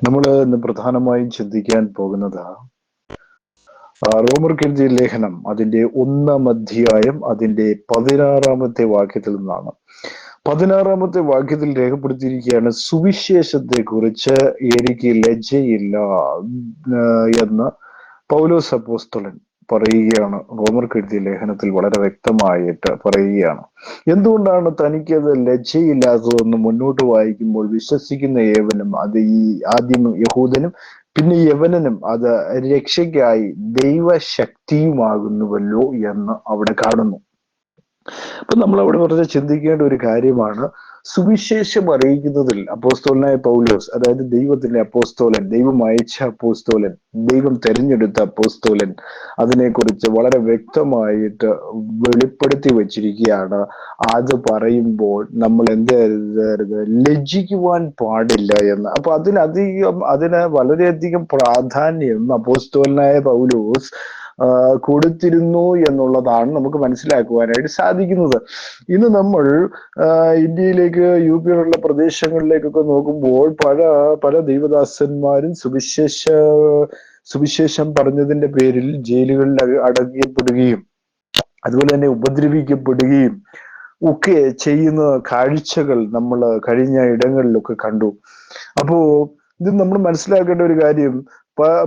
നമ്മൾ ഇന്ന് പ്രധാനമായും ചിന്തിക്കാൻ പോകുന്നത് റോമർക്കെഴുതിയ ലേഖനം അതിന്റെ 1-ാം അധ്യായം അതിന്റെ 16-ാമത്തെ വാക്യത്തിൽ നിന്നാണ്. 16-ാമത്തെ വാക്യത്തിൽ രേഖപ്പെടുത്തിയിരിക്കുകയാണ്, സുവിശേഷത്തെ കുറിച്ച് എനിക്ക് ലജ്ജയില്ല എന്ന് പൗലോസ് അപ്പോസ്തലൻ പറയുകയാണ്. റോമർക്കെഴുതിയ ലേഖനത്തിൽ വളരെ വ്യക്തമായിട്ട് പറയുകയാണ്. എന്തുകൊണ്ടാണ് തനിക്കത് ലജ്ജയില്ലാത്തതെന്ന് മുന്നോട്ട് വായിക്കുമ്പോൾ വിശ്വസിക്കുന്ന ഏവനും, അത് ഈ ആദ്യം യഹൂദനും പിന്നെ യവനനും, അത് രക്ഷയ്ക്കായി ദൈവശക്തിയുമാകുന്നുവല്ലോ എന്ന് അവിടെ കാണുന്നു. അപ്പൊ നമ്മൾ അവിടെ പറഞ്ഞ ചിന്തിക്കേണ്ട ഒരു കാര്യമാണ്, സുവിശേഷം അറിയിക്കുന്നതിൽ അപ്പോസ്തലനായ പൗലോസ്, അതായത് ദൈവത്തിന്റെ അപ്പോസ്തോലൻ, ദൈവം അയച്ച അപ്പോസ്തോലൻ, ദൈവം തെരഞ്ഞെടുത്ത അപ്പോസ്തോലൻ, അതിനെക്കുറിച്ച് വളരെ വ്യക്തമായിട്ട് വെളിപ്പെടുത്തി വച്ചിരിക്കുകയാണ്. അത് പറയുമ്പോൾ നമ്മൾ എന്താ ലജ്ജിക്കുവാൻ പാടില്ല എന്ന്. അപ്പൊ അതിന് വളരെയധികം പ്രാധാന്യം അപ്പോസ്തലനായ പൗലോസ് കൊടുത്തിരുന്നു എന്നുള്ളതാണ് നമുക്ക് മനസ്സിലാക്കുവാനായിട്ട് സാധിക്കുന്നത്. ഇന്ന് നമ്മൾ ഇന്ത്യയിലേക്ക്, യുപിയിലുള്ള പ്രദേശങ്ങളിലേക്കൊക്കെ നോക്കുമ്പോൾ പല ദൈവദാസന്മാരും സുവിശേഷം പറഞ്ഞതിന്റെ പേരിൽ ജയിലുകളിൽ അടയ്ക്കപ്പെടുകയും അതുപോലെ തന്നെ ഉപദ്രവിക്കപ്പെടുകയും ഒക്കെ ചെയ്യുന്ന കാഴ്ചകൾ നമ്മൾ കഴിഞ്ഞ ഇടങ്ങളിലൊക്കെ കണ്ടു. അപ്പോ ഇത് നമ്മൾ മനസ്സിലാക്കേണ്ട ഒരു കാര്യം,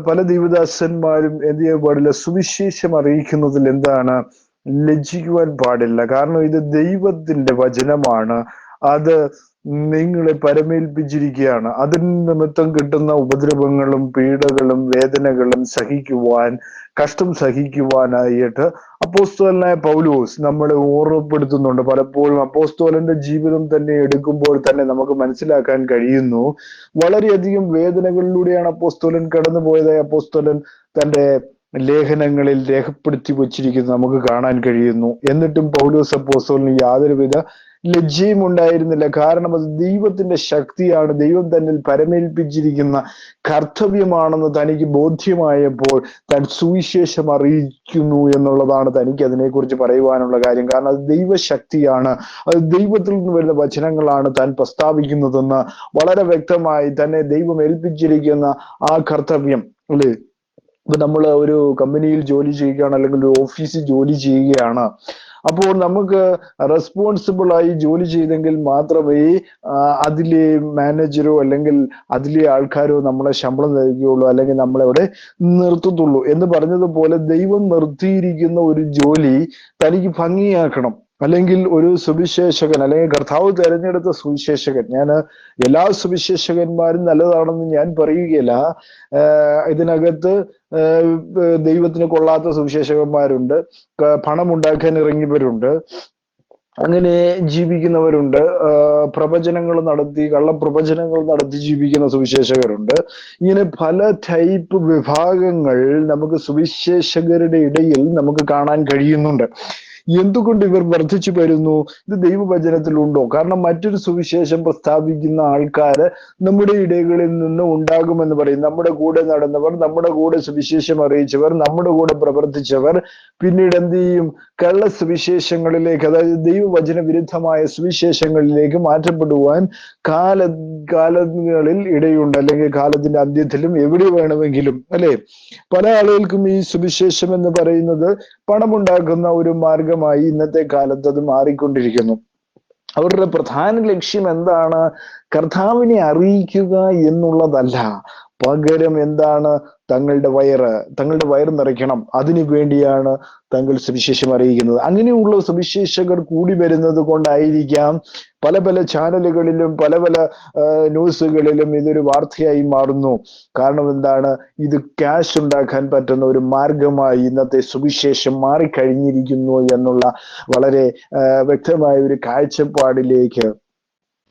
പല ദൈവദാസന്മാരും എന്ത് ചെയ്യാൻ പാടില്ല, സുവിശേഷം അറിയിക്കുന്നതിൽ എന്താണ്, ലജ്ജിക്കുവാൻ പാടില്ല. കാരണം ഇത് ദൈവത്തിന്റെ വചനമാണ്, അത് നിങ്ങളെ പരമേൽപ്പിച്ചിരിക്കുകയാണ്. അതിന് നിമിത്തം കിട്ടുന്ന ഉപദ്രവങ്ങളും പീഡകളും വേദനകളും കഷ്ടം സഹിക്കുവാനായിട്ട് അപ്പോസ്തലനായ പൗലോസ് നമ്മളെ ഓർമ്മപ്പെടുത്തുന്നുണ്ട്. പലപ്പോഴും അപ്പോസ്തലന്റെ ജീവിതം തന്നെ എടുക്കുമ്പോൾ തന്നെ നമുക്ക് മനസ്സിലാക്കാൻ കഴിയുന്നു, വളരെയധികം വേദനകളിലൂടെയാണ് അപ്പോസ്തലൻ കടന്നുപോയതായി അപ്പോസ്തലൻ തന്റെ ലേഖനങ്ങളിൽ രേഖപ്പെടുത്തി വച്ചിരിക്കുന്നത് നമുക്ക് കാണാൻ കഴിയുന്നു. എന്നിട്ടും പൗലോസ് അപ്പോസ്തലന് യാതൊരുവിധ ലജ്ജയും ഉണ്ടായിരുന്നില്ല. കാരണം അത് ദൈവത്തിന്റെ ശക്തിയാണ്, ദൈവം തന്നിൽ പരമേൽപ്പിച്ചിരിക്കുന്ന കർത്തവ്യമാണെന്ന് തനിക്ക് ബോധ്യമായപ്പോൾ താൻ സുവിശേഷം അറിയിക്കുന്നു എന്നുള്ളതാണ് തനിക്ക് അതിനെക്കുറിച്ച് പറയുവാനുള്ള കാര്യം. കാരണം അത് ദൈവശക്തിയാണ്, അത് ദൈവത്തിൽ നിന്ന് വരുന്ന വചനങ്ങളാണ് താൻ പ്രസ്താവിക്കുന്നതെന്ന് വളരെ വ്യക്തമായി തന്നെ ദൈവം ഏൽപ്പിച്ചിരിക്കുന്ന ആ കർത്തവ്യം, അല്ലേ? ഇപ്പൊ നമ്മൾ ഒരു കമ്പനിയിൽ ജോലി ചെയ്യുകയാണ്, അല്ലെങ്കിൽ ഒരു ഓഫീസിൽ ജോലി ചെയ്യുകയാണ്. അപ്പോൾ നമുക്ക് റെസ്പോൺസിബിൾ ആയി ജോലി ചെയ്തെങ്കിൽ മാത്രമേ അതിലെ മാനേജരോ അല്ലെങ്കിൽ അതിലെ ആൾക്കാരോ നമ്മളെ ശമ്പളം നൽകുകയുള്ളൂ, അല്ലെങ്കിൽ നമ്മളെവിടെ നിർത്തത്തുള്ളൂ. എന്ന് പറഞ്ഞതുപോലെ ദൈവം നിർത്തിയിരിക്കുന്ന ഒരു ജോലി തനിക്ക് ഭംഗിയാക്കണം. അല്ലെങ്കിൽ ഒരു സുവിശേഷകൻ, അല്ലെങ്കിൽ കർത്താവ് തെരഞ്ഞെടുത്ത സുവിശേഷകൻ, ഞാൻ എല്ലാ സുവിശേഷകന്മാരും നല്ലതാണെന്ന് ഞാൻ പറയുകയില്ല. ഇതിനകത്ത് ദൈവത്തിന് കൊള്ളാത്ത സുവിശേഷകന്മാരുണ്ട്, പണം ഉണ്ടാക്കാൻ ഇറങ്ങിയവരുണ്ട്, അങ്ങനെ ജീവിക്കുന്നവരുണ്ട്, കള്ളപ്രവചനങ്ങൾ നടത്തി ജീവിക്കുന്ന സുവിശേഷകരുണ്ട്. ഇങ്ങനെ പല ടൈപ്പ് വിഭാഗങ്ങൾ നമുക്ക് സുവിശേഷകരുടെ ഇടയിൽ നമുക്ക് കാണാൻ കഴിയുന്നുണ്ട്. എന്തുകൊണ്ട് ഇവർ വർദ്ധിച്ചു വരുന്നു? ഇത് ദൈവവചനത്തിലുണ്ടോ? കാരണം മറ്റൊരു സുവിശേഷം പ്രസ്താവിക്കുന്ന ആൾക്കാര് നമ്മുടെ ഇടകളിൽ നിന്ന് ഉണ്ടാകുമെന്ന് പറയും. നമ്മുടെ കൂടെ നടന്നവർ, നമ്മുടെ കൂടെ സുവിശേഷം അറിയിച്ചവർ, നമ്മുടെ കൂടെ പ്രവർത്തിച്ചവർ പിന്നീട് എന്ത് ചെയ്യും? കള്ള സുവിശേഷങ്ങളിലേക്ക്, അതായത് ദൈവവചന വിരുദ്ധമായ സുവിശേഷങ്ങളിലേക്ക് മാറ്റപ്പെടുവാൻ കാലങ്ങളിൽ ഇടയുണ്ട്. അല്ലെങ്കിൽ കാലത്തിന്റെ അന്ത്യത്തിലും എവിടെ വേണമെങ്കിലും, അല്ലെ? പല ആളുകൾക്കും ഈ സുവിശേഷം എന്ന് പറയുന്നത് പണമുണ്ടാക്കുന്ന ഒരു മാർഗമായി ഇന്നത്തെ കാലത്ത് അത് മാറിക്കൊണ്ടിരിക്കുന്നു. അവരുടെ പ്രധാന ലക്ഷ്യം എന്താണ്? കർത്താവിനെ അറിയിക്കുക എന്നുള്ളതല്ല, പകരം എന്താണ്? തങ്ങളുടെ വയറ് നിറയ്ക്കണം. അതിനു വേണ്ടിയാണ് തങ്ങൾ സുവിശേഷം അറിയിക്കുന്നത്. അങ്ങനെയുള്ള സുവിശേഷകർ കൂടി വരുന്നത് കൊണ്ടായിരിക്കാം പല ചാനലുകളിലും പല ന്യൂസുകളിലും ഇതൊരു വാർത്തയായി മാറുന്നു. കാരണം എന്താണ്? ഇത് ക്യാഷ് ഉണ്ടാക്കാൻ പറ്റുന്ന ഒരു മാർഗമായി ഇന്നത്തെ സുവിശേഷം മാറിക്കഴിഞ്ഞിരിക്കുന്നു എന്നുള്ള വളരെ വ്യക്തമായ ഒരു കാഴ്ചപ്പാടിലേക്ക്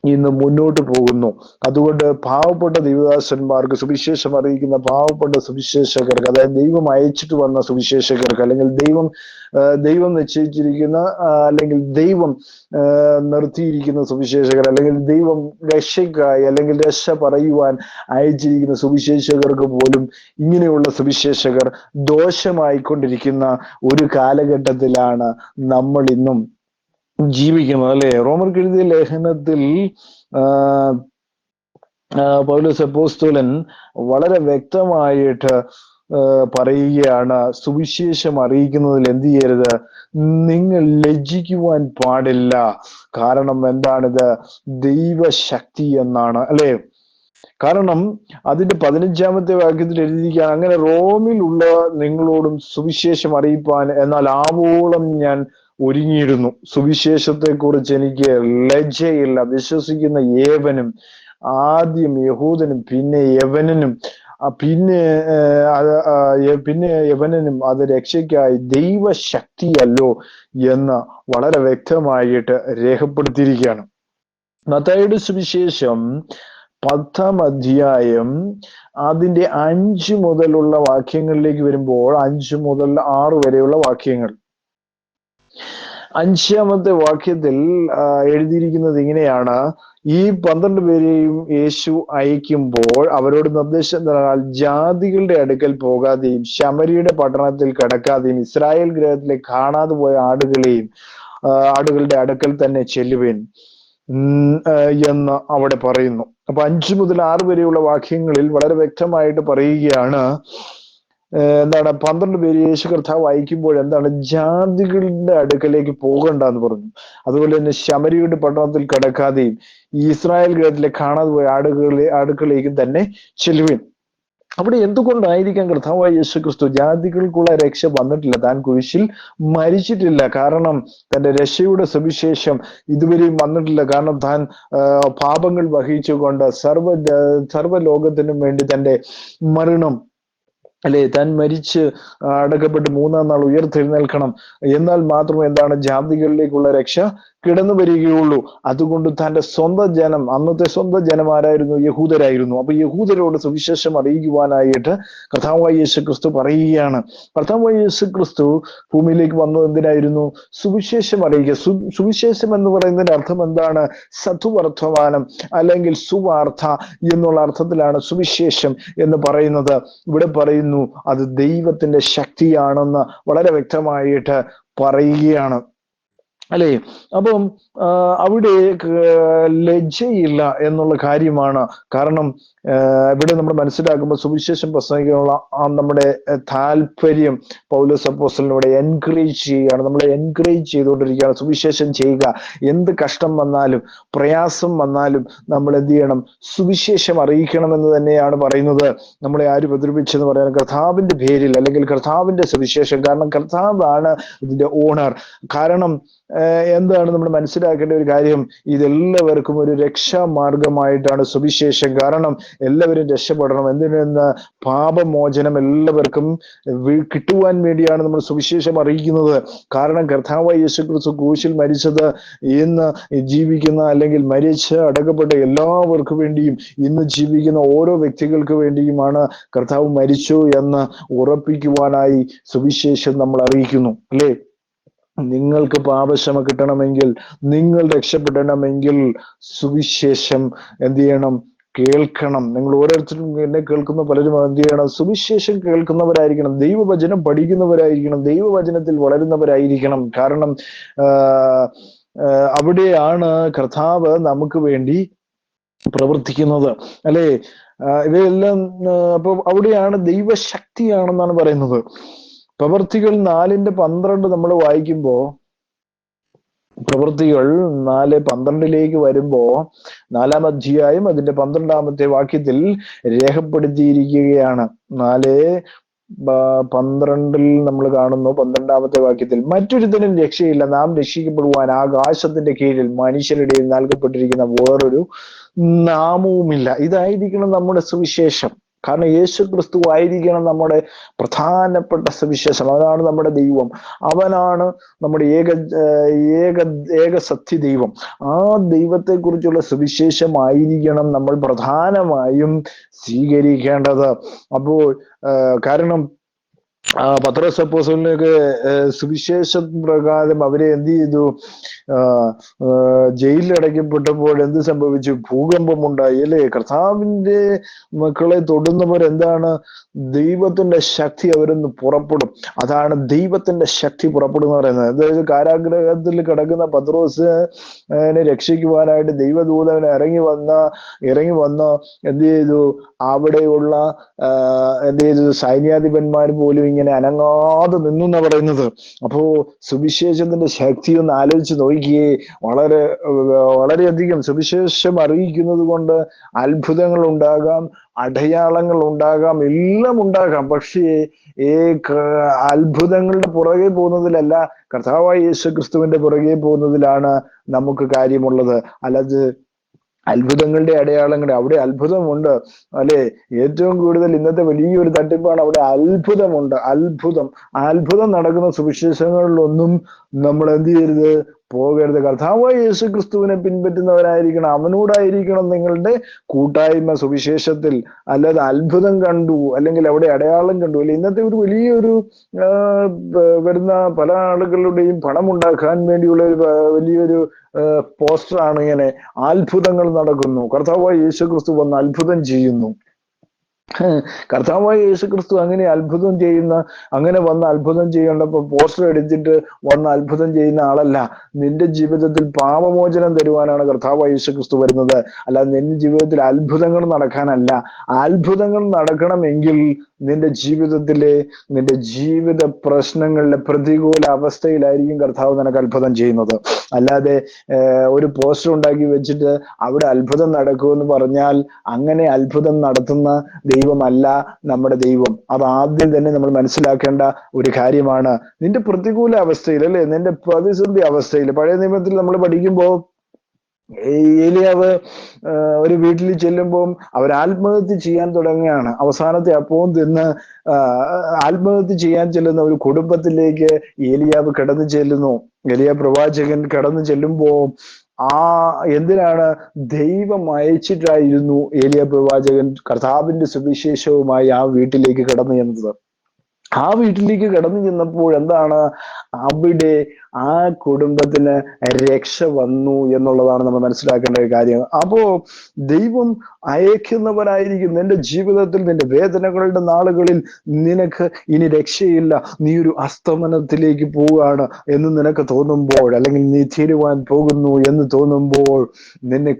ഇന്ന് മുന്നോട്ട് പോകുന്നു. അതുകൊണ്ട് പാവപ്പെട്ട ദൈവദാസന്മാർക്ക്, സുവിശേഷം അറിയിക്കുന്ന പാവപ്പെട്ട സുവിശേഷകർക്ക്, അതായത് ദൈവം അയച്ചിട്ട് വന്ന സുവിശേഷകർക്ക്, അല്ലെങ്കിൽ ദൈവം നിശ്ചയിച്ചിരിക്കുന്ന, അല്ലെങ്കിൽ ദൈവം നിർത്തിയിരിക്കുന്ന സുവിശേഷകർ, അല്ലെങ്കിൽ ദൈവം രക്ഷയ്ക്കായി അല്ലെങ്കിൽ രക്ഷ പറയുവാൻ അയച്ചിരിക്കുന്ന സുവിശേഷകർക്ക് പോലും ഇങ്ങനെയുള്ള സുവിശേഷകർ ദോഷമായിക്കൊണ്ടിരിക്കുന്ന ഒരു കാലഘട്ടത്തിലാണ് നമ്മൾ ഇന്നും ജീവിക്കുന്നത്, അല്ലെ? റോമർക്കെഴുതിയ ലേഖനത്തിൽ പൗലോസ് അപ്പോസ്തലൻ വളരെ വ്യക്തമായിട്ട് പറയുകയാണ്, സുവിശേഷം അറിയിക്കുന്നതിൽ എന്ത് ചെയ്യരുത്, നിങ്ങൾ ലജ്ജിക്കുവാൻ പാടില്ല. കാരണം എന്താണിത്? ദൈവശക്തി എന്നാണ്, അല്ലെ? കാരണം അതിന്റെ 15-ാമത്തെ വാക്യത്തിൽ എഴുതിയിരിക്കുകയാണ്, അങ്ങനെ റോമിലുള്ള നിങ്ങളോടും സുവിശേഷം അറിയിപ്പാൻ എന്നാൽ ആവോളം ഞാൻ ഒരുങ്ങിയിരുന്നു. സുവിശേഷത്തെ കുറിച്ച് എനിക്ക് ലജ്ജയില്ല. വിശ്വസിക്കുന്ന ഏവനും, ആദ്യം യഹൂദനും പിന്നെ യവനനും പിന്നെ യവനനും അത് രക്ഷയ്ക്കായി ദൈവശക്തിയല്ലോ എന്ന് വളരെ വ്യക്തമായിട്ട് രേഖപ്പെടുത്തിയിരിക്കുകയാണ്. മത്തായിയുടെ സുവിശേഷം 10-ാം അധ്യായം അതിന്റെ 5 മുതലുള്ള വാക്യങ്ങളിലേക്ക് വരുമ്പോൾ, 5 മുതൽ 6 വരെയുള്ള വാക്യങ്ങൾ, 5-ാമത്തെ വാക്യത്തിൽ എഴുതിയിരിക്കുന്നത് ഇങ്ങനെയാണ്: ഈ 12 പേരെയും യേശു അയക്കുമ്പോൾ അവരോട് നിർദ്ദേശം നൽകാൻ, ജാതികളുടെ അടുക്കൽ പോകാതെയും ശമരിയുടെ പട്ടണത്തിൽ കടക്കാതെയും ഇസ്രായേൽ ഗൃഹത്തിലെ കാണാതെ പോയ ആടുകളുടെ അടുക്കൽ തന്നെ ചെല്ലുവേൻ എന്ന് അവിടെ പറയുന്നു. അപ്പൊ 5 മുതൽ 6 വരെയുള്ള വാക്യങ്ങളിൽ വളരെ വ്യക്തമായിട്ട് പറയുകയാണ്, എന്താണ്? 12 പേര് യേശു കർത്താവ് അയക്കുമ്പോൾ എന്താണ്? ജാതികളുടെ അടുക്കലേക്ക് പോകണ്ട എന്ന് പറഞ്ഞു. അതുപോലെ തന്നെ ശമരിയുടെ പട്ടണത്തിൽ കടക്കാതെയും ഈ ഇസ്രായേൽ ഗൃഹത്തിലെ കാണാതെ പോയ അടുക്കളേക്കും തന്നെ ചെല്ലുവിൻ. അവിടെ എന്തുകൊണ്ടായിരിക്കാം കർത്താവായ യേശു ക്രിസ്തു ജാതികൾക്കുള്ള രക്ഷ വന്നിട്ടില്ല? താൻ കുരിശിൽ മരിച്ചിട്ടില്ല. കാരണം തന്റെ രക്ഷയുടെ സുവിശേഷം ഇതുവരെയും വന്നിട്ടില്ല. കാരണം താൻ പാപങ്ങൾ വഹിച്ചുകൊണ്ട് സർവ്വലോകത്തിനും വേണ്ടി തന്റെ മരണം, അല്ലെ, താൻ മരിച്ച് അടക്കപ്പെട്ട് 3-ാം നാൾ ഉയർത്തെഴുന്നേൽക്കണം. എന്നാൽ മാത്രമേ എന്താണ് ജാതികളിലേക്കുള്ള രക്ഷ കിടന്നു വരികയുള്ളൂ. അതുകൊണ്ട് തന്റെ സ്വന്തം ജനം, അന്നത്തെ സ്വന്തം ജനം ആരായിരുന്നു? യഹൂദരായിരുന്നു. അപ്പൊ യഹൂദരോട് സുവിശേഷം അറിയിക്കുവാനായിട്ട് കർത്താവായ യേശു ക്രിസ്തു പറയുകയാണ്. കർത്താവായ യേശു ക്രിസ്തു ഭൂമിയിലേക്ക് വന്നത് എന്തിനായിരുന്നു? സുവിശേഷം അറിയിക്കുക. സുവിശേഷം എന്ന് പറയുന്നതിന്റെ അർത്ഥം എന്താണ്? സത്വർത്തമാനം അല്ലെങ്കിൽ സുവാർത്ത എന്നുള്ള അർത്ഥത്തിലാണ് സുവിശേഷം എന്ന് പറയുന്നത്. ഇവിടെ പറയുന്നു അത് ദൈവത്തിന്റെ ശക്തിയാണെന്ന് വളരെ വ്യക്തമായിട്ട് പറയുകയാണ്, അല്ലെ? അപ്പം അവിടെ ലജ്ജയില്ല എന്നുള്ള കാര്യമാണ്. കാരണം ഇവിടെ നമ്മൾ മനസ്സിലാക്കുമ്പോൾ സുവിശേഷം പ്രസംഗിക്കാനുള്ള നമ്മുടെ താല്പര്യം പൗലോസ് അപ്പോസ്തലനോട് എൻകറേജ് ചെയ്യുകയാണ്, നമ്മളെ എൻകറേജ് ചെയ്തുകൊണ്ടിരിക്കുകയാണ്. സുവിശേഷം ചെയ്യുക. എന്ത് കഷ്ടം വന്നാലും പ്രയാസം വന്നാലും നമ്മൾ എന്ത് ചെയ്യണം? സുവിശേഷം അറിയിക്കണമെന്ന് തന്നെയാണ് പറയുന്നത്. നമ്മളെ ആര് ഉപദ്രവിച്ചെന്ന് പറയാൻ, കർത്താവിന്റെ പേരിൽ അല്ലെങ്കിൽ കർത്താവിന്റെ സുവിശേഷം. കാരണം കർത്താവാണ് ഇതിന്റെ ഓണർ. കാരണം എന്താണ് നമ്മൾ മനസ്സിലാക്കേണ്ട ഒരു കാര്യം? ഇതെല്ലാവർക്കും ഒരു രക്ഷാമാർഗമായിട്ടാണ് സുവിശേഷം. കാരണം എല്ലാവരും രക്ഷപ്പെടണം. എന്തിനെന്ന്? പാപമോചനം എല്ലാവർക്കും കിട്ടുവാൻ വേണ്ടിയാണ് നമ്മൾ സുവിശേഷം അറിയിക്കുന്നത്. കാരണം കർത്താവായ യേശു ക്രിസ്തു ക്രൂശിൽ മരിച്ചത് ഇന്ന് ജീവിക്കുന്ന അല്ലെങ്കിൽ മരിച്ച് അടക്കപ്പെട്ട എല്ലാവർക്കും വേണ്ടിയും ഇന്ന് ജീവിക്കുന്ന ഓരോ വ്യക്തികൾക്ക് വേണ്ടിയുമാണ് കർത്താവ് മരിച്ചു എന്ന് ഉറപ്പിക്കുവാനായി സുവിശേഷം നമ്മൾ അറിയിക്കുന്നു, അല്ലേ? നിങ്ങൾക്ക് പാപക്ഷമ കിട്ടണമെങ്കിൽ, നിങ്ങൾ രക്ഷപ്പെടണമെങ്കിൽ സുവിശേഷം എന്ത് ചെയ്യണം? കേൾക്കണം. നിങ്ങൾ ഓരോരുത്തരും എന്നെ കേൾക്കുന്ന പലരും എന്ത് ചെയ്യണം? സുവിശേഷം കേൾക്കുന്നവരായിരിക്കണം, ദൈവവചനം പഠിക്കുന്നവരായിരിക്കണം, ദൈവവചനത്തിൽ വളരുന്നവരായിരിക്കണം. കാരണം അവിടെയാണ് കർത്താവ് നമുക്ക് വേണ്ടി പ്രവർത്തിക്കുന്നത്, അല്ലെ? ഇവയെല്ലാം അപ്പൊ അവിടെയാണ് ദൈവശക്തിയാണെന്നാണ് പറയുന്നത്. പ്രവൃത്തികൾ 4:12 നമ്മൾ വായിക്കുമ്പോ, പ്രവൃത്തികൾ 4:12 വരുമ്പോ 4-ാം അധ്യായം അതിന്റെ 12-ാമത്തെ വാക്യത്തിൽ രേഖപ്പെടുത്തിയിരിക്കുകയാണ്. 4:12 നമ്മൾ കാണുന്നു. 12-ാമത്തെ വാക്യത്തിൽ, മറ്റൊരുത്തനും രക്ഷയില്ല, നാം രക്ഷിക്കപ്പെടുവാൻ ആകാശത്തിന്റെ കീഴിൽ മനുഷ്യരുടെ നൽകപ്പെട്ടിരിക്കുന്ന വേറൊരു നാമവുമില്ല. ഇതായിരിക്കണം നമ്മുടെ സുവിശേഷം. കാരണം യേശു ക്രിസ്തു ആയിരിക്കണം നമ്മുടെ പ്രധാനപ്പെട്ട സുവിശേഷം. അവനാണ് നമ്മുടെ ദൈവം, അവനാണ് നമ്മുടെ ഏക സത്യ ദൈവം. ആ ദൈവത്തെ കുറിച്ചുള്ള സുവിശേഷമായിരിക്കണം നമ്മൾ പ്രധാനമായും സ്വീകരിക്കേണ്ടത്. അപ്പോൾ കാരണം പത്രോസ് അപ്പോസ്തലനൊക്കെ സുവിശേഷ പ്രകാരം അവരെ എന്ത് ചെയ്തു? ജയിലിൽ അടയ്ക്കപ്പെട്ടപ്പോൾ എന്ത് സംഭവിച്ചു? ഭൂകമ്പമുണ്ടായി അല്ലേ? കർത്താവിന്റെ മക്കളെ തൊടുന്നവർ എന്താണ്? ദൈവത്തിന്റെ ശക്തി അവരൊന്ന് പുറപ്പെടും. അതാണ് ദൈവത്തിന്റെ ശക്തി പുറപ്പെടും എന്ന് പറയുന്നത്. അതായത് കാരാഗ്രഹത്തിൽ കിടക്കുന്ന പത്രോസ് രക്ഷിക്കുവാനായിട്ട് ദൈവദൂതൻ ഇറങ്ങി വന്ന് എന്ത് ചെയ്തു? അവിടെയുള്ള എന്ത് ചെയ്തു? സൈന്യാധിപന്മാർ പോലും ഇങ്ങനെ അനങ്ങാതെ നിന്നു എന്നാ പറയുന്നത്. അപ്പോ സുവിശേഷത്തിന്റെ ശക്തി ഒന്ന് ആലോചിച്ച് നോക്കിയേ. വളരെയധികം സുവിശേഷം അറിയിക്കുന്നത് കൊണ്ട് അത്ഭുതങ്ങൾ ഉണ്ടാകാം, അടയാളങ്ങൾ ഉണ്ടാകാം, എല്ലാം ഉണ്ടാകാം. പക്ഷേ അത്ഭുതങ്ങളുടെ പുറകെ പോകുന്നതിലല്ല, കർത്താവായ യേശു ക്രിസ്തുവിന്റെ പുറകെ പോകുന്നതിലാണ് നമുക്ക് കാര്യമുള്ളത്. അല്ലാതെ അത്ഭുതങ്ങളുടെ അടയാളങ്ങളുടെ അവിടെ അത്ഭുതമുണ്ട് അല്ലെ? ഏറ്റവും കൂടുതൽ ഇന്നത്തെ വലിയൊരു തട്ടിപ്പാണ് അവിടെ അത്ഭുതമുണ്ട്. അത്ഭുതം നടക്കുന്ന സുവിശേഷങ്ങളിലൊന്നും നമ്മൾ എന്ത് ചെയ്യരുത്? പോകരുത്. കർത്താവായ യേശു ക്രിസ്തുവിനെ പിൻപറ്റുന്നവരായിരിക്കണം. അവനോടായിരിക്കണം നിങ്ങളുടെ കൂട്ടായ്മ സുവിശേഷത്തിൽ. അല്ലാതെ അത്ഭുതം കണ്ടു അല്ലെങ്കിൽ അവിടെ അടയാളം കണ്ടു അല്ലെ? ഇന്നത്തെ ഒരു വലിയൊരു വരുന്ന പല ആളുകളുടെയും പണം ഉണ്ടാക്കാൻ വേണ്ടിയുള്ള വലിയൊരു പോസ്റ്ററാണ് ഇങ്ങനെ അത്ഭുതങ്ങൾ നടക്കുന്നു, കർത്താവായ യേശു ക്രിസ്തു വന്ന് അത്ഭുതം ചെയ്യുന്നു. കർത്താവായ യേശു ക്രിസ്തു അങ്ങനെ വന്ന് അത്ഭുതം ചെയ്യേണ്ടപ്പോ പോസ്റ്റർ അടിച്ചിട്ട് വന്ന് അത്ഭുതം ചെയ്യുന്ന ആളല്ല. നിന്റെ ജീവിതത്തിൽ പാപമോചനം തരുവാനാണ് കർത്താവായ യേശു ക്രിസ്തു വരുന്നത്. അല്ലാതെ നിന്റെ ജീവിതത്തിൽ അത്ഭുതങ്ങൾ നടക്കാനല്ല. അത്ഭുതങ്ങൾ നടക്കണമെങ്കിൽ നിന്റെ ജീവിത പ്രശ്നങ്ങളിലെ പ്രതികൂല അവസ്ഥയിലായിരിക്കും കർത്താവ് നിനക്ക് അത്ഭുതം ചെയ്യുന്നത്. അല്ലാതെ ഒരു പോസ്റ്റർ ഉണ്ടാക്കി വെച്ചിട്ട് അവിടെ അത്ഭുതം നടക്കുമെന്ന് പറഞ്ഞാൽ അങ്ങനെ അത്ഭുതം നടത്തുന്ന ദൈവമല്ല നമ്മുടെ ദൈവം. അത് ആദ്യം തന്നെ നമ്മൾ മനസ്സിലാക്കേണ്ട ഒരു കാര്യമാണ്. നിന്റെ പ്രതികൂല അവസ്ഥയിൽ അല്ലെ, നിന്റെ പ്രതിസന്ധി അവസ്ഥയിൽ, പഴയ നിയമത്തിൽ നമ്മൾ പഠിക്കുമ്പോൾ ഏലിയാവ് ഒരു വീട്ടിൽ ചെല്ലുമ്പോൾ അവർ ആത്മഹത്യ ചെയ്യാൻ തുടങ്ങുകയാണ്. അവസാനത്തെ അപ്പവും തിന്ന് ആത്മഹത്യ ചെയ്യാൻ ചെല്ലുന്ന ഒരു കുടുംബത്തിലേക്ക് ഏലിയാവ് കടന്നു ചെല്ലുന്നു. ഏലിയാ പ്രവാചകൻ കടന്നു ചെല്ലുമ്പോ എന്തിനാണ്? ദൈവം അയച്ചിട്ടായിരുന്നു ഏലിയാ പ്രവാചകൻ കർത്താവിന്റെ സുവിശേഷവുമായി ആ വീട്ടിലേക്ക് കടന്നു ചെന്നത്. ആ വീട്ടിലേക്ക് കടന്നു ചെന്നപ്പോൾ എന്താണ്? അവിടെ ആ കുടുംബത്തിന് രക്ഷ വന്നു എന്നുള്ളതാണ് നമ്മൾ മനസ്സിലാക്കേണ്ട ഒരു കാര്യം. അപ്പോ ദൈവം അയക്കുന്നവരായിരിക്കും. നിന്റെ ജീവിതത്തിൽ നിന്റെ വേദനകളുടെ നാളുകളിൽ നിനക്ക് ഇനി രക്ഷയില്ല, നീ ഒരു അസ്തമനത്തിലേക്ക് പോവുകയാണ് എന്ന് നിനക്ക് തോന്നുമ്പോൾ, അല്ലെങ്കിൽ നീ തീരുവാൻ പോകുന്നു എന്ന് തോന്നുമ്പോൾ, നിന്നെ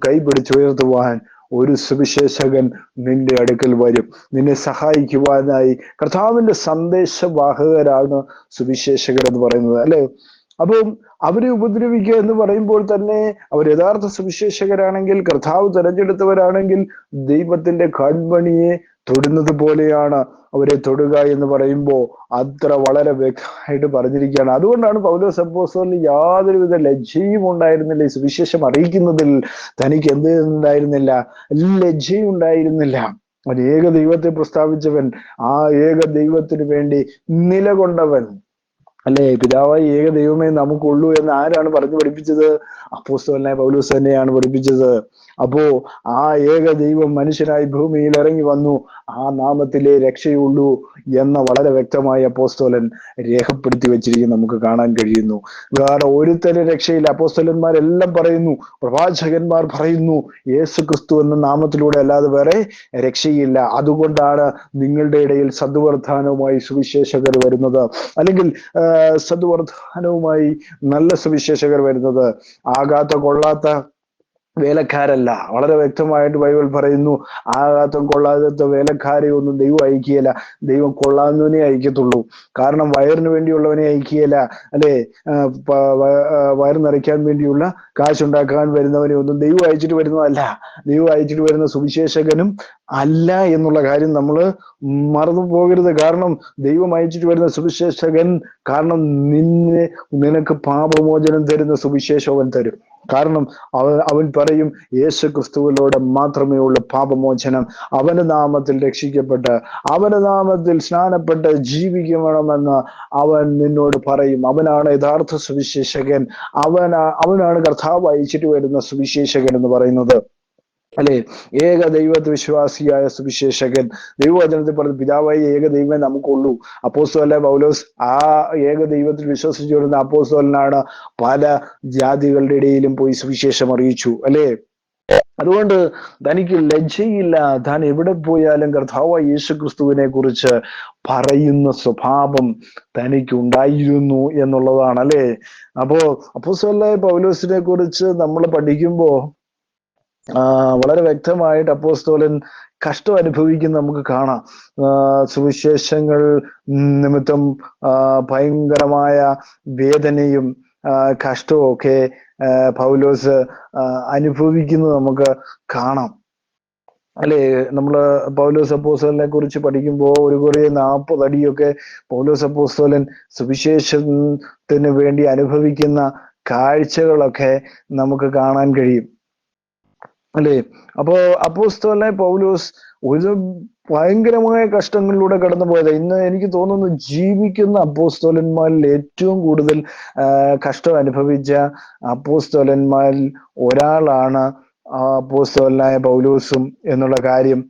കൈപിടിച്ചുയർത്തുവാൻ ഒരു സുവിശേഷകൻ നിന്റെ അടുക്കൽ വരും. നിന്നെ സഹായിക്കുവാനായി കർത്താവിന്റെ സന്ദേശവാഹകരാണ് സുവിശേഷകർ എന്ന് പറയുന്നത് അല്ലെ? അപ്പം അവരെ ഉപദ്രവിക്കുക എന്ന് പറയുമ്പോൾ തന്നെ അവർ യഥാർത്ഥ സുവിശേഷകരാണെങ്കിൽ, കർത്താവ് തെരഞ്ഞെടുത്തവരാണെങ്കിൽ ദൈവത്തിന്റെ കൺമണിയെ തൊടുന്നത് പോലെയാണ് അവരെ തൊടുക എന്ന് പറയുമ്പോൾ അത്ര വളരെ വ്യക്തമായിട്ട് പറഞ്ഞിരിക്കുകയാണ്. അതുകൊണ്ടാണ് പൗലോസ് അപ്പോസ്തലന് യാതൊരുവിധ ലജ്ജയും ഉണ്ടായിരുന്നില്ല. ഈ സുവിശേഷം അറിയിക്കുന്നതിൽ തനിക്ക് എന്ത് ഉണ്ടായിരുന്നില്ല? ലജ്ജയും ഉണ്ടായിരുന്നില്ല. അവൻ ഏക ദൈവത്തെ പ്രസ്താവിച്ചവൻ, ആ ഏക ദൈവത്തിന് വേണ്ടി നിലകൊണ്ടവൻ അല്ലെ? പിതാവായ ഏക ദൈവമേ നമുക്കുള്ളൂ എന്ന് ആരാണ് പറഞ്ഞു പഠിപ്പിച്ചത്? അപ്പോസ്തലനായ പൗലോസ് തന്നെയാണ് പഠിപ്പിച്ചത്. അപ്പോ ആ ഏക ദൈവം മനുഷ്യനായി ഭൂമിയിൽ ഇറങ്ങി വന്നു, ആ നാമത്തിലെ രക്ഷയുള്ളൂ എന്ന വളരെ വ്യക്തമായി അപ്പോസ്തലൻ രേഖപ്പെടുത്തി വെച്ചിരിക്കും നമുക്ക് കാണാൻ കഴിയുന്നു. വേറെ ഒരുത്തരം രക്ഷയില്ല. അപ്പോസ്തലന്മാരെല്ലാം പറയുന്നു, പ്രവാചകന്മാർ പറയുന്നു, യേശു ക്രിസ്തു എന്ന നാമത്തിലൂടെ അല്ലാതെ വേറെ രക്ഷയില്ല. അതുകൊണ്ടാണ് നിങ്ങളുടെ ഇടയിൽ സദ്വർത്താനവുമായി സുവിശേഷകർ വരുന്നത്, അല്ലെങ്കിൽ സദ്വർത്താനവുമായി നല്ല സുവിശേഷകർ വരുന്നത്. ആകാത്ത കൊള്ളാത്ത വേലക്കാരല്ല. വളരെ വ്യക്തമായിട്ട് ബൈബിൾ പറയുന്നു, ആകാത്ത കൊള്ളാത്ത വേലക്കാരെ ഒന്നും ദൈവം അയക്കുകയില്ല. ദൈവം കൊള്ളാവുന്നവനെ അയക്കത്തുള്ളൂ. കാരണം വയറിന് വേണ്ടിയുള്ളവനെ അയക്കുകയില്ല അല്ലെ? വയറ് നിറയ്ക്കാൻ വേണ്ടിയുള്ള കാശുണ്ടാക്കാൻ വരുന്നവനെ ഒന്നും ദൈവം അയച്ചിട്ട് വരുന്നതല്ല. ദൈവം അയച്ചിട്ട് വരുന്ന സുവിശേഷകനും അല്ല എന്നുള്ള കാര്യം നമ്മൾ മറന്നു പോകരുത്. കാരണം ദൈവം അയച്ചിട്ട് വരുന്ന സുവിശേഷകൻ, കാരണം നിനക്ക് പാപമോചനം തരുന്ന സുവിശേഷം അവൻ തരും. കാരണം അവൻ പറയും, യേശു ക്രിസ്തുവിലൂടെ മാത്രമേ ഉള്ളൂ പാപമോചനം. അവന്റെ നാമത്തിൽ രക്ഷിക്കപ്പെട്ട് അവന്റെ നാമത്തിൽ സ്നാനപ്പെട്ട് ജീവിക്കണമെന്ന് അവൻ നിന്നോട് പറയും. അവനാണ് യഥാർത്ഥ സുവിശേഷകൻ. അവനാണ് കർത്താവ് അയച്ചിട്ട് വരുന്ന സുവിശേഷകൻ എന്ന് പറയുന്നത്. അല്ലെ? ഏക ദൈവത്തെ വിശ്വാസിയായ സുവിശേഷകൻ, ദൈവവചനത്തിൽ പറഞ്ഞ പിതാവായി ഏക ദൈവമേ നമുക്കുള്ളൂ. അപ്പോസ്തലനായ പൗലോസ് ആ ഏക ദൈവത്തിൽ വിശ്വസിച്ചു വരുന്ന അപ്പോസ്തലനാണ്. പല ജാതികളുടെ ഇടയിലും പോയി സുവിശേഷം അറിയിച്ചു, അല്ലെ? അതുകൊണ്ട് തനിക്ക് ലജ്ജയില്ല. താൻ എവിടെ പോയാലും കർത്താവായ യേശു ക്രിസ്തുവിനെ കുറിച്ച് പറയുന്ന സ്വഭാവം തനിക്ക് ഉണ്ടായിരുന്നു എന്നുള്ളതാണ്, അല്ലെ? അപ്പോ അപ്പോസ്തലനായ പൗലോസിനെ കുറിച്ച് നമ്മൾ പഠിക്കുമ്പോ വളരെ വ്യക്തമായിട്ട് അപ്പോസ്തലൻ കഷ്ടം അനുഭവിക്കുന്ന നമുക്ക് കാണാം. സുവിശേഷങ്ങൾ നിമിത്തം ഭയങ്കരമായ വേദനയും കഷ്ടവും ഒക്കെ പൗലോസ് അനുഭവിക്കുന്നത് നമുക്ക് കാണാം, അല്ലെ? നമ്മള് പൗലോസ് അപ്പോസ്തലനെ കുറിച്ച് പഠിക്കുമ്പോൾ ഒരു കുറെ 40 അടിയൊക്കെ പൗലോസ് അപ്പോസ്തലൻ സുവിശേഷത്തിന് വേണ്ടി അനുഭവിക്കുന്ന കാഴ്ചകളൊക്കെ നമുക്ക് കാണാൻ കഴിയും, അല്ലെ? അപ്പോ അപ്പോസ്തലനായ പൗലോസ് ഒരു ഭയങ്കരമായ കഷ്ടങ്ങളിലൂടെ കടന്നു പോയത്. ഇന്ന് എനിക്ക് തോന്നുന്നു ജീവിക്കുന്ന അപ്പോസ്തലന്മാരിൽ ഏറ്റവും കൂടുതൽ കഷ്ടം അനുഭവിച്ച അപ്പോസ്തലന്മാരിൽ ഒരാളാണ് അപ്പോസ്തലനായ പൗലോസും എന്നുള്ള കാര്യം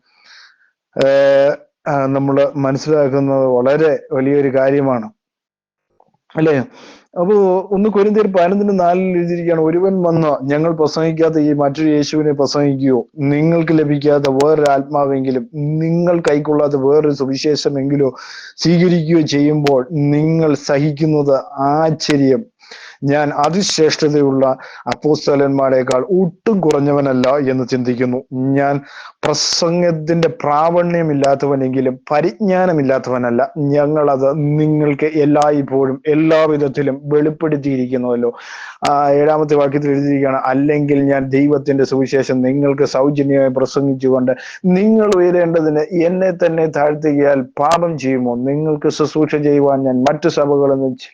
നമ്മൾ മനസ്സിലാക്കുന്നത് വളരെ വലിയൊരു കാര്യമാണ്, അല്ലെ? അപ്പോ 1 കൊരിന്ത്യർ 11:4 എഴുതിയിരിക്കുകയാണ്, ഒരുവൻ വന്ന് ഞങ്ങൾ പ്രസംഗിക്കാത്ത ഈ മറ്റൊരു യേശുവിനെ പ്രസംഗിക്കുകയോ നിങ്ങൾക്ക് ലഭിക്കാത്ത വേറൊരു ആത്മാവെങ്കിലും നിങ്ങൾ കൈക്കൊള്ളാത്ത വേറൊരു സുവിശേഷമെങ്കിലോ സ്വീകരിക്കുകയോ ചെയ്യുമ്പോൾ നിങ്ങൾ സഹിക്കുന്നത് ആശ്ചര്യം. ഞാൻ അതിശ്രേഷ്ഠതയുള്ള അപ്പോസ്തലന്മാരെക്കാൾ ഒട്ടും കുറഞ്ഞവനല്ല എന്ന് ചിന്തിക്കുന്നു. ഞാൻ പ്രസംഗത്തിന്റെ പ്രാവണ്യമില്ലാത്തവനെങ്കിലും പരിജ്ഞാനമില്ലാത്തവനല്ല. ഞങ്ങളത് നിങ്ങൾക്ക് എല്ലായ്പ്പോഴും എല്ലാവിധത്തിലും വെളിപ്പെടുത്തിയിരിക്കുന്നുവല്ലോ. 7-ാമത്തെ വാക്യത്തിൽ എഴുതിയിരിക്കുകയാണ്, അല്ലെങ്കിൽ ഞാൻ ദൈവത്തിന്റെ സുവിശേഷം നിങ്ങൾക്ക് സൗജന്യമായി പ്രസംഗിച്ചുകൊണ്ട് നിങ്ങൾ ഉയരേണ്ടതിന് എന്നെ തന്നെ താഴ്ത്തുകയാൽ പാപം ചെയ്യുമോ? നിങ്ങൾക്ക് ശുശ്രൂഷ ചെയ്യുവാൻ ഞാൻ മറ്റു സഭകളിൽ നിന്ന്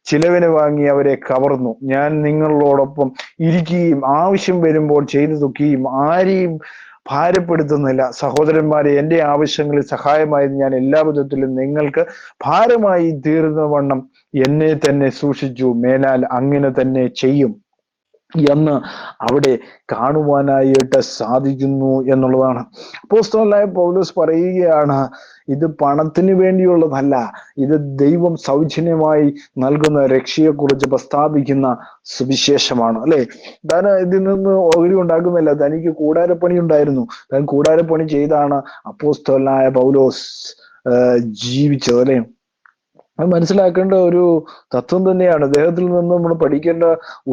ചിലവിന് വാങ്ങി അവരെ കവർന്നു. ഞാൻ നിങ്ങളോടൊപ്പം ഇരിക്കുകയും ആവശ്യം വരുമ്പോൾ ചെയ്തു തുക്കുകയും ആരെയും ഭാരപ്പെടുത്തുന്നില്ല. സഹോദരന്മാരെ, എന്റെ ആവശ്യങ്ങളിൽ സഹായമായി ഞാൻ എല്ലാ വിധത്തിലും നിങ്ങൾക്ക് ഭാരമായി തീർന്നവണ്ണം എന്നെ തന്നെ സൂക്ഷിച്ചു. മേലാൽ അങ്ങനെ തന്നെ ചെയ്യും എന്ന് അവിടെ കാണുവാനായിട്ട് സാധിക്കുന്നു എന്നുള്ളതാണ്. അപ്പോസ്തലനായ പൗലോസ് പറയുകയാണ്, ഇത് പണത്തിന് വേണ്ടിയുള്ളതല്ല, ഇത് ദൈവം സൗജന്യമായി നൽകുന്ന രക്ഷയെക്കുറിച്ച് പ്രസ്താവിക്കുന്ന സുവിശേഷമാണ്, അല്ലെ? താൻ ഇതിൽ നിന്ന് ഓഹരി ഉണ്ടാക്കുന്നില്ല. തനിക്ക് കൂടാരപ്പണി ഉണ്ടായിരുന്നു. താൻ കൂടാരപ്പണി ചെയ്താണ് അപ്പോസ്തലനായ പൗലോസ് ജീവിച്ചത്, അല്ലെ? അത് മനസ്സിലാക്കേണ്ട ഒരു തത്വം തന്നെയാണ്. അദ്ദേഹത്തിൽ നിന്ന് നമ്മൾ പഠിക്കേണ്ട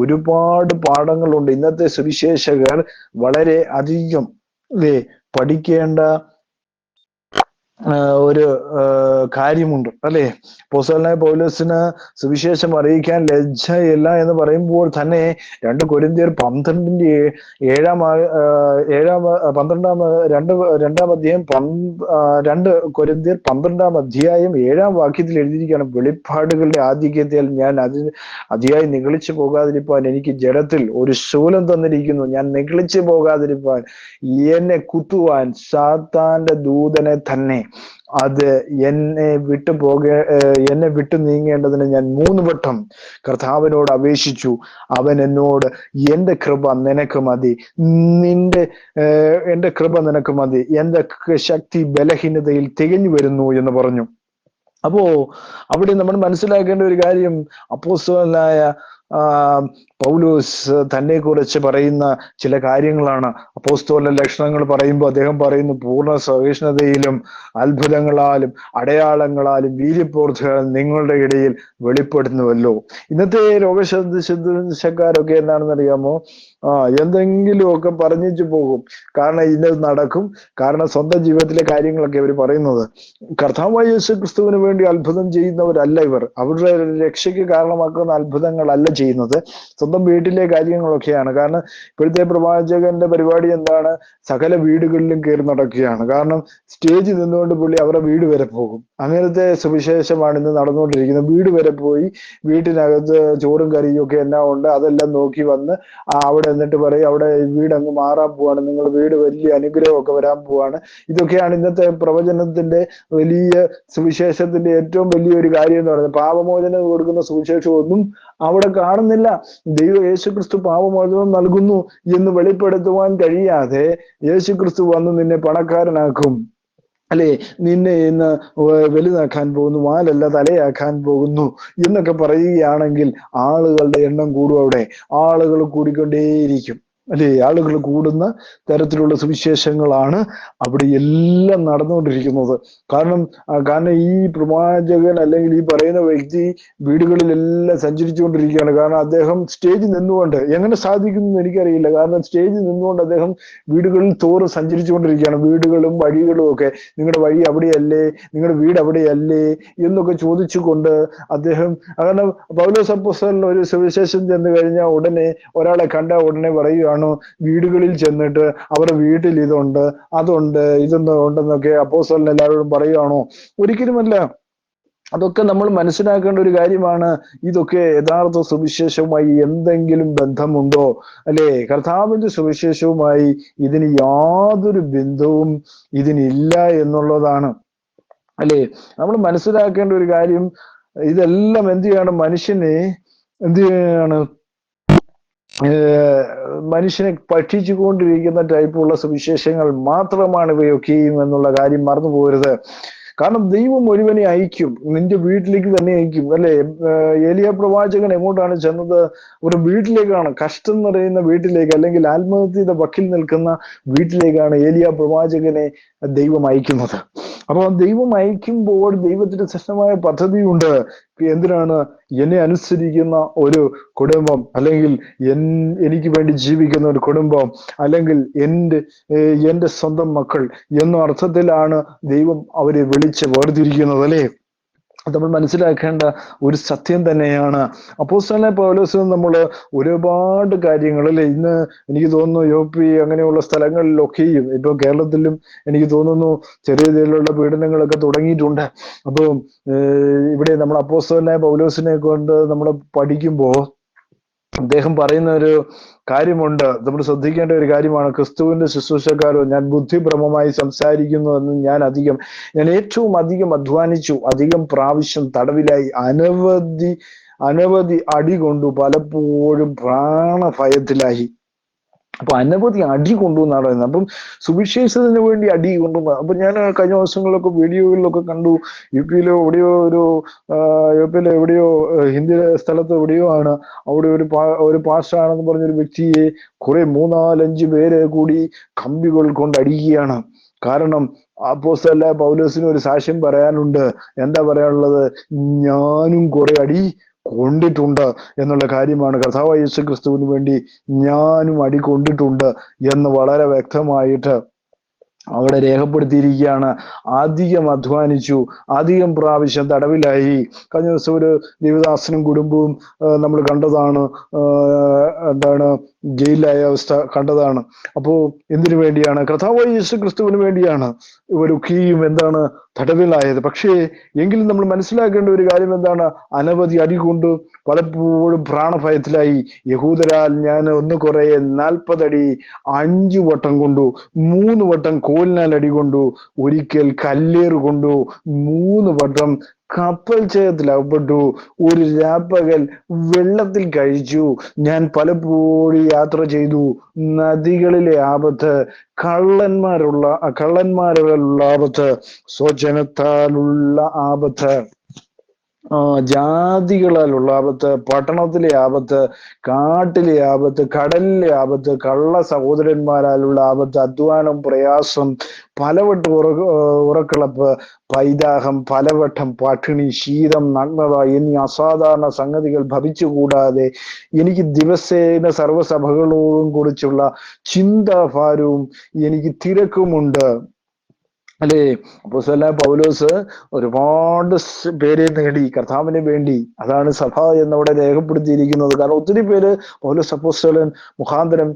ഒരുപാട് പാഠങ്ങളുണ്ട്. ഇന്നത്തെ സുവിശേഷകർ വളരെ അധികം പഠിക്കേണ്ട ഒരു കാര്യമുണ്ട്, അല്ലെ? അപ്പോസ്തലനായ പൗലോസിന് സുവിശേഷം അറിയിക്കാൻ ലജ്ജയില്ല എന്ന് പറയുമ്പോൾ തന്നെ 2 കൊരിന്ത്യർ 12-ാം അധ്യായം 7-ാം വാക്യത്തിൽ എഴുതിയിരിക്കുകയാണ്, വെളിപ്പാടുകളുടെ ആധിക്യത്തിൽ ഞാൻ അതിയായി നിഗളിച്ചു പോകാതിരിപ്പാൻ എനിക്ക് ജഡത്തിൽ ഒരു ശൂലം തന്നിരിക്കുന്നു. ഞാൻ നിഗളിച്ചു പോകാതിരിപ്പാൻ എന്നെ കുത്തുവാൻ സാത്താന്റെ ദൂതനെ തന്നെ അത് എന്നെ വിട്ടു നീങ്ങേണ്ടതിന് ഞാൻ 3 വട്ടം കർത്താവിനോട് അപേക്ഷിച്ചു. അവൻ എന്നോട് എന്റെ കൃപ നിനക്ക് മതി, എന്റെ കൃപ നിനക്ക് മതി, എന്റെ ശക്തി ബലഹീനതയിൽ തികഞ്ഞു വരുന്നു എന്ന് പറഞ്ഞു. അപ്പോ അവിടെ നമ്മൾ മനസ്സിലാക്കേണ്ട ഒരു കാര്യം, അപ്പോസ്തലനായ പൗലോസ് തന്നെ കുറിച്ച് പറയുന്ന ചില കാര്യങ്ങളാണ്. അപ്പോസ്തല ലക്ഷണങ്ങൾ പറയുമ്പോൾ അദ്ദേഹം പറയുന്നു, പൂർണ്ണ സഹിഷ്ണുതയിലും അത്ഭുതങ്ങളാലും അടയാളങ്ങളാലും വീര്യപ്രവൃത്തികളും നിങ്ങളുടെ ഇടയിൽ വെളിപ്പെടുന്നുവല്ലോ. ഇന്നത്തെ രോഗശുശ്രൂഷക്കാരൊക്കെ എന്താണെന്ന് അറിയാമോ? എന്തെങ്കിലുമൊക്കെ പറഞ്ഞിച്ചു പോകും. കാരണം ഇന്നത് നടക്കും, കാരണം സ്വന്തം ജീവിതത്തിലെ കാര്യങ്ങളൊക്കെ ഇവർ പറയുന്നത്. കർത്താവായ യേശു ക്രിസ്തുവിന് വേണ്ടി അത്ഭുതം ചെയ്യുന്നവരല്ല ഇവർ. അവരുടെ രക്ഷയ്ക്ക് കാരണമാക്കുന്ന അത്ഭുതങ്ങളല്ല ചെയ്യുന്നത്, സ്വന്തം വീട്ടിലെ കാര്യങ്ങളൊക്കെയാണ്. കാരണം ഇപ്പോഴത്തെ പ്രവാചകന്റെ പരിപാടി എന്താണ്? സകല വീടുകളിലും കയറി നടക്കുകയാണ്. കാരണം സ്റ്റേജിൽ നിന്നുകൊണ്ട് പുള്ളി അവരുടെ വീട് വരെ പോകും. അങ്ങനത്തെ സുവിശേഷമാണ് ഇന്ന് നടന്നുകൊണ്ടിരിക്കുന്നത്. വീട് വരെ പോയി വീട്ടിനകത്ത് ചോറും കറിയും ഒക്കെ എന്നാ ഉണ്ട് അതെല്ലാം നോക്കി വന്ന് അവിടെ എന്നിട്ട് പറയും അവിടെ വീട് അങ്ങ് മാറാൻ പോവാണ്, നിങ്ങൾ വീട് വലിയ അനുഗ്രഹമൊക്കെ വരാൻ പോവാണ്. ഇതൊക്കെയാണ് ഇന്നത്തെ പ്രവചനത്തിന്റെ വലിയ സുവിശേഷത്തിന്റെ ഏറ്റവും വലിയൊരു കാര്യം എന്ന് പറയുന്നത്. പാപമോചനം കൊടുക്കുന്ന സുവിശേഷമൊന്നും അവിടെ കാണുന്നില്ല. യേശുക്രിസ്തു പാപമോചനം നൽകുന്നു എന്ന് വെളിപ്പെടുത്തുവാൻ കഴിയാതെ യേശുക്രിസ്തു വന്ന് നിന്നെ പണക്കാരനാക്കും, അല്ലെ, നിന്നെ ഇന്ന് വലുതാക്കാൻ പോകുന്നു, വാലല്ല തലയാക്കാൻ പോകുന്നു എന്നൊക്കെ പറയുകയാണെങ്കിൽ ആളുകളുടെ എണ്ണം കൂടും. അവിടെ ആളുകൾ കൂടിക്കൊണ്ടേയിരിക്കും, അല്ലെ. ആളുകൾ കൂടുന്ന തരത്തിലുള്ള സുവിശേഷങ്ങളാണ് അവിടെ എല്ലാം നടന്നുകൊണ്ടിരിക്കുന്നത്. കാരണം ഈ പ്രവാചകൻ അല്ലെങ്കിൽ ഈ പറയുന്ന വ്യക്തി വീടുകളിലെല്ലാം സഞ്ചരിച്ചുകൊണ്ടിരിക്കുകയാണ്. കാരണം അദ്ദേഹം സ്റ്റേജിൽ നിന്നുകൊണ്ട്, എങ്ങനെ സാധിക്കുന്നു എനിക്കറിയില്ല, കാരണം സ്റ്റേജിൽ നിന്നുകൊണ്ട് അദ്ദേഹം വീടുകളിൽ തോറും സഞ്ചരിച്ചുകൊണ്ടിരിക്കുകയാണ്. വീടുകളും വഴികളും ഒക്കെ, നിങ്ങളുടെ വഴി അവിടെയല്ലേ, നിങ്ങളുടെ വീട് അവിടെയല്ലേ എന്നൊക്കെ ചോദിച്ചുകൊണ്ട് അദ്ദേഹം, കാരണം പൗലോസ് അപ്പോസ്തലൻ ഒരു സുവിശേഷം ചെന്ന് കഴിഞ്ഞാൽ ഉടനെ ഒരാളെ കണ്ട ഉടനെ പറയുകയാണ്, വീടുകളിൽ ചെന്നിട്ട് അവരുടെ വീട്ടിൽ ഇതുണ്ട് അതുണ്ട് ഇതൊന്നും ഉണ്ടെന്നൊക്കെ അപ്പോസ്തലൻ എല്ലാവരോടും പറയുകയാണോ? ഒരിക്കലുമല്ല. അതൊക്കെ നമ്മൾ മനസ്സിലാക്കേണ്ട ഒരു കാര്യമാണ്. ഇതൊക്കെ യഥാർത്ഥ സുവിശേഷവുമായി എന്തെങ്കിലും ബന്ധമുണ്ടോ? അല്ലെ, കർത്താവിന്റെ സുവിശേഷവുമായി ഇതിന് യാതൊരു ബന്ധവും ഇതിനില്ല എന്നുള്ളതാണ്. അല്ലെ, നമ്മൾ മനസ്സിലാക്കേണ്ട ഒരു കാര്യം, ഇതെല്ലാം എന്ത് ചെയ്യണം, മനുഷ്യനെ എന്ത് ചെയ്യാണ്, മനുഷ്യനെ പഠിച്ചുകൊണ്ടിരിക്കുന്ന ടൈപ്പുള്ള സുവിശേഷങ്ങൾ മാത്രമാണ് ഇവയൊക്കെയും എന്നുള്ള കാര്യം മറന്നു പോകരുത്. കാരണം ദൈവം ഒരുവനെ അയക്കും, നിന്റെ വീട്ടിലേക്ക് തന്നെ അയക്കും, അല്ലെ. ഏലിയ പ്രവാചകൻ എങ്ങോട്ടാണ് ചെന്നത്? ഒരു വീട്ടിലേക്കാണ്, കഷ്ടം നിറയുന്ന വീട്ടിലേക്ക്, അല്ലെങ്കിൽ ആത്മഹത്യയുടെ വക്കിൽ നിൽക്കുന്ന വീട്ടിലേക്കാണ് ഏലിയ പ്രവാചകനെ ദൈവം അയക്കുന്നത്. അപ്പൊ ദൈവം അയക്കുമ്പോൾ ദൈവത്തിന്റെ ശ്രേഷ്ഠമായ പദ്ധതിയുണ്ട്. എന്തിനാണ്? എന്നെ അനുസരിക്കുന്ന ഒരു കുടുംബം, അല്ലെങ്കിൽ എനിക്ക് വേണ്ടി ജീവിക്കുന്ന ഒരു കുടുംബം, അല്ലെങ്കിൽ എൻ്റെ സ്വന്തം മക്കൾ എന്ന അർത്ഥത്തിലാണ് ദൈവം അവരെ വിളിച്ച് വേർതിരിക്കുന്നത്, അല്ലേ. നമ്മൾ മനസ്സിലാക്കേണ്ട ഒരു സത്യം തന്നെയാണ്. അപ്പോസ്തലനായ പൗലോസ് നമ്മൾ ഒരുപാട് കാര്യങ്ങൾ, അല്ലെ, ഇന്ന് എനിക്ക് തോന്നുന്നു യോപ്പി അങ്ങനെയുള്ള സ്ഥലങ്ങളിലൊക്കെയും ഇപ്പൊ കേരളത്തിലും എനിക്ക് തോന്നുന്നു ചെറിയ രീതിയിലുള്ള പീഡനങ്ങളൊക്കെ തുടങ്ങിയിട്ടുണ്ട്. അപ്പോൾ ഇവിടെ നമ്മൾ അപ്പോസ്തലനായ പൗലോസിനെ കൊണ്ട് നമ്മൾ പഠിക്കുമ്പോൾ അദ്ദേഹം പറയുന്ന ഒരു കാര്യമുണ്ട്, നമ്മൾ ശ്രദ്ധിക്കേണ്ട ഒരു കാര്യമാണ്. ക്രിസ്തുവിന്റെ ശുശ്രൂഷക്കാരോ ഞാൻ ബുദ്ധിഭ്രമമായി സംസാരിക്കുന്നു എന്ന് ഞാൻ ഏറ്റവും അധികം അധ്വാനിച്ചു, അധികം പ്രാവശ്യം തടവിലായി, അനവധി അടി കൊണ്ടു, പലപ്പോഴും പ്രാണഭയത്തിലായി. അപ്പൊ അനവധി അടി കൊണ്ടു എന്നാണ് പറയുന്നത്. അപ്പം സുവിശേഷത്തിന് വേണ്ടി അടി കൊണ്ടു. അപ്പൊ ഞാൻ കഴിഞ്ഞ ദിവസങ്ങളിലൊക്കെ വീഡിയോകളിലൊക്കെ കണ്ടു, യു പിയിലെ എവിടെയോ ഹിന്ദി സ്ഥലത്ത് എവിടെയോ ആണ്, അവിടെ ഒരു പാസ്റ്ററാണെന്ന് പറഞ്ഞൊരു വ്യക്തിയെ കുറെ 3-4-5 പേരെ കൂടി കമ്പികൾ കൊണ്ട് അടിക്കുകയാണ്. കാരണം അപ്പോസ്തലനായ പൗലോസിന് ഒരു സാക്ഷ്യം പറയാനുണ്ട്. എന്താ പറയാനുള്ളത്? ഞാനും കുറെ അടി കൊണ്ടിട്ടുണ്ട് എന്നുള്ള കാര്യമാണ്. കർത്താവായ യേശു ക്രിസ്തുവിന് വേണ്ടി ഞാനും അടി കൊണ്ടിട്ടുണ്ട് എന്ന് വളരെ വ്യക്തമായിട്ട് അവിടെ രേഖപ്പെടുത്തിയിരിക്കുകയാണ്. അധികം അധ്വാനിച്ചു, അധികം പ്രാവശ്യം തടവിലായി. കഴിഞ്ഞ ദിവസം ഒരു ദേവദാസനും കുടുംബവും നമ്മൾ കണ്ടതാണ്, എന്താണ്, ജയിലിലായ അവസ്ഥ കണ്ടതാണ്. അപ്പോ എന്തിനു വേണ്ടിയാണ്? കർത്താവായ യേശു ക്രിസ്തുവിന് വേണ്ടിയാണ് ഇവരൊക്കെയും എന്താണ് തടവിലായത്. പക്ഷേ എങ്കിലും നമ്മൾ മനസ്സിലാക്കേണ്ട ഒരു കാര്യം എന്താണ്? അനവധി അടി കൊണ്ട് പലപ്പോഴും പ്രാണഭയത്തിലായി. യഹൂദരാൽ ഞാൻ ഒന്ന് കുറേ 40 അടി 5 വട്ടം കൊണ്ടു, 3 വട്ടം കോലിനാൽ അടി കൊണ്ടു, ഒരിക്കൽ കല്ലേറ് കൊണ്ടു, 3 വട്ടം കപ്പൽ ചേതത്തിൽ അകപ്പെട്ടു, ഒരു രാപ്പകൽ വെള്ളത്തിൽ കഴിച്ചു, ഞാൻ പലപ്പോഴും യാത്ര ചെയ്തു, നദികളിലെ ആപത്ത്, കള്ളന്മാരുള്ള ആപത്ത്, സ്വജനത്താലുള്ള ആപത്ത്, ജാതികളാലുള്ള ആപത്ത്, പട്ടണത്തിലെ ആപത്ത്, കാട്ടിലെ ആപത്ത്, കടലിലെ ആപത്ത്, കള്ള സഹോദരന്മാരാലുള്ള ആപത്ത്, അധ്വാനം, പ്രയാസം, പലവട്ടം ഉറക്കിളപ്പ്, പൈതാഹം, പലവട്ടം പട്ടിണി, ശീതം, നഗ്നത എന്നീ അസാധാരണ സംഗതികൾ ഭവിച്ചുകൂടാതെ എനിക്ക് ദിവസേന സർവ്വസഭകളോടും കുറിച്ചുള്ള ചിന്താഭാരവും എനിക്ക് തിരക്കുമുണ്ട്. അല്ലേ? അപ്പോസ്തലനായ പൗലോസ് ഒരുപാട് പേരെ നേടി കർത്താവിന് വേണ്ടി. അതാണ് സഭ എന്നവിടെ രേഖപ്പെടുത്തിയിരിക്കുന്നത്. കാരണം ഒത്തിരി പേര് പൗലോസ് അപ്പോസ്തലൻ മുഖാന്തരം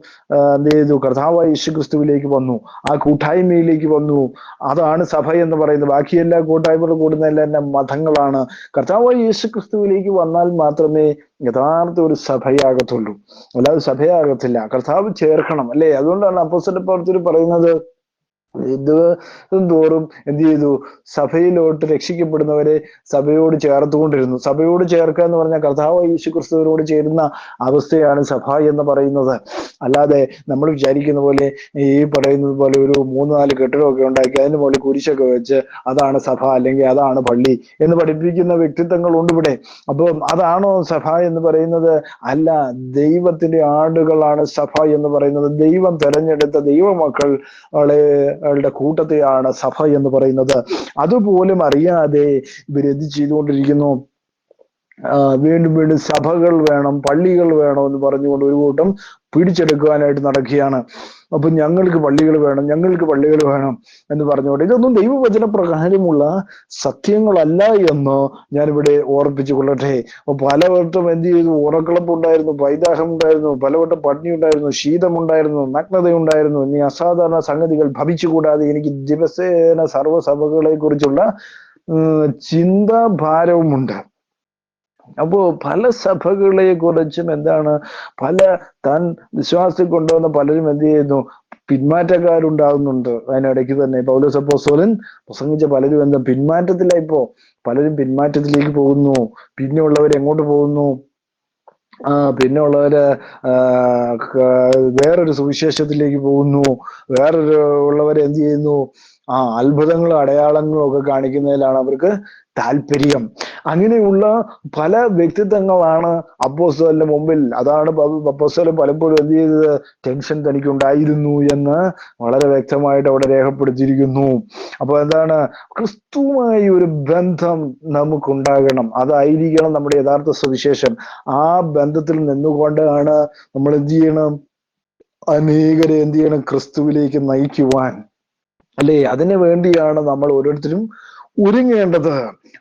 എന്ത് ചെയ്തു? കർത്താവായ യേശു ക്രിസ്തുവിലേക്ക് വന്നു, ആ കൂട്ടായ്മയിലേക്ക് വന്നു. അതാണ് സഭ എന്ന് പറയുന്നത്. ബാക്കി എല്ലാ കൂട്ടായ്മകളും കൂടുന്നതെല്ലാം മതങ്ങളാണ്. കർത്താവായ യേശു ക്രിസ്തുവിലേക്ക് വന്നാൽ മാത്രമേ യഥാർത്ഥ ഒരു സഭയാകത്തുള്ളൂ, അല്ലാതെ സഭയാകത്തില്ല. കർത്താവ് ചേർക്കണം, അല്ലേ? അതുകൊണ്ടാണ് അപ്പോസ്തല പ്രവൃത്തിയിൽ പറയുന്നത്, ഇത് തോറും എന്ത് ചെയ്തു? സഭയിലോട്ട് രക്ഷിക്കപ്പെടുന്നവരെ സഭയോട് ചേർത്തുകൊണ്ടിരുന്നു. സഭയോട് ചേർക്കുക എന്ന് പറഞ്ഞാൽ കർത്താവ് യേശു ക്രിസ്തുവിനോട് ചേരുന്ന അവസ്ഥയാണ് സഭ എന്ന് പറയുന്നത്. അല്ലാതെ നമ്മൾ വിചാരിക്കുന്ന പോലെ, ഈ പറയുന്നത് പോലെ ഒരു 3-4 കെട്ടിടമൊക്കെ ഉണ്ടാക്കി അതിന് മുകളിൽ കുരിശൊക്കെ വെച്ച് അതാണ് സഭ അല്ലെങ്കിൽ അതാണ് പള്ളി എന്ന് പഠിപ്പിക്കുന്ന വ്യക്തിത്വങ്ങളുണ്ട് ഇവിടെ. അപ്പം അതാണോ സഭ എന്ന് പറയുന്നത്? അല്ല. ദൈവത്തിന്റെ ആടുകളാണ് സഭ എന്ന് പറയുന്നത്. ദൈവം തെരഞ്ഞെടുത്ത ദൈവമക്കൾ ളുടെ കൂട്ടത്തെയാണ് സഭ എന്ന് പറയുന്നത്. അതുപോലും അറിയാതെ ഇവരെന്ത് ചെയ്തുകൊണ്ടിരിക്കുന്നു? വീണ്ടും വീണ്ടും സഭകൾ വേണം, പള്ളികൾ വേണം എന്ന് പറഞ്ഞുകൊണ്ട് ഒരു കൂട്ടം പിടിച്ചെടുക്കുവാനായിട്ട് നടക്കുകയാണ്. അപ്പൊ ഞങ്ങൾക്ക് പള്ളികൾ വേണം, ഞങ്ങൾക്ക് പള്ളികൾ വേണം എന്ന് പറഞ്ഞുകൊണ്ട്, ഇതൊന്നും ദൈവവചന പ്രകാരമുള്ള സത്യങ്ങളല്ല എന്ന് ഞാനിവിടെ ഓർപ്പിച്ചു കൊള്ളട്ടെ. അപ്പൊ പലവട്ടം എന്ത് ചെയ്തു? ഉറക്കളപ്പുണ്ടായിരുന്നു, പൈതാഹം ഉണ്ടായിരുന്നു, പലവട്ടം പട്ടിണി ഉണ്ടായിരുന്നു, ശീതമുണ്ടായിരുന്നു, നഗ്നതയുണ്ടായിരുന്നു, ഇനി അസാധാരണ സംഗതികൾ ഭവിച്ചുകൂടാതെ എനിക്ക് ദിവസേന സർവ്വസഭകളെ കുറിച്ചുള്ള ചിന്താഭാരവുമുണ്ട്. അപ്പോ പല സഭകളെ കുറിച്ചും എന്താണ്, പല താൻ വിശ്വാസത്തിൽ കൊണ്ടുവന്ന പലരും എന്ത് ചെയ്യുന്നു? പിന്മാറ്റക്കാരുണ്ടാകുന്നുണ്ട്. അതിനിടയ്ക്ക് തന്നെ പൗലോസ് അപ്പോസ്തലൻ പ്രസംഗിച്ച പലരും എന്താ പിന്മാറ്റത്തിലായിപ്പോ. പലരും പിന്മാറ്റത്തിലേക്ക് പോകുന്നു. പിന്നെ ഉള്ളവർ എങ്ങോട്ട് പോകുന്നു? പിന്നെ ഉള്ളവര് വേറൊരു സുവിശേഷത്തിലേക്ക് പോകുന്നു. ഉള്ളവരെ എന്ത് ചെയ്യുന്നു? അത്ഭുതങ്ങളും അടയാളങ്ങളും ഒക്കെ കാണിക്കുന്നതിലാണ് അവർക്ക് താല്പര്യം. അങ്ങനെയുള്ള പല വ്യക്തിത്വങ്ങളാണ് അപ്പോസ്തലന്റെ മുമ്പിൽ. അതാണ് അപ്പോസ്തലൻ പലപ്പോഴും എന്ത് ചെയ്തത്? ടെൻഷൻ തനിക്കുണ്ടായിരുന്നു എന്ന് വളരെ വ്യക്തമായിട്ട് അവിടെ രേഖപ്പെടുത്തിയിരിക്കുന്നു. അപ്പൊ എന്താണ്? ക്രിസ്തുവുമായി ഒരു ബന്ധം നമുക്കുണ്ടാകണം. അതായിരിക്കണം നമ്മുടെ യഥാർത്ഥ സുവിശേഷം. ആ ബന്ധത്തിൽ നിന്നുകൊണ്ടാണ് നമ്മൾ എന്ത് ചെയ്യണം? അനേകരെ എന്ത് ചെയ്യണം? ക്രിസ്തുവിലേക്ക് നയിക്കുവാൻ, അല്ലേ? അതിനു വേണ്ടിയാണ് നമ്മൾ ഓരോരുത്തരും ഒരുങ്ങേണ്ടത്.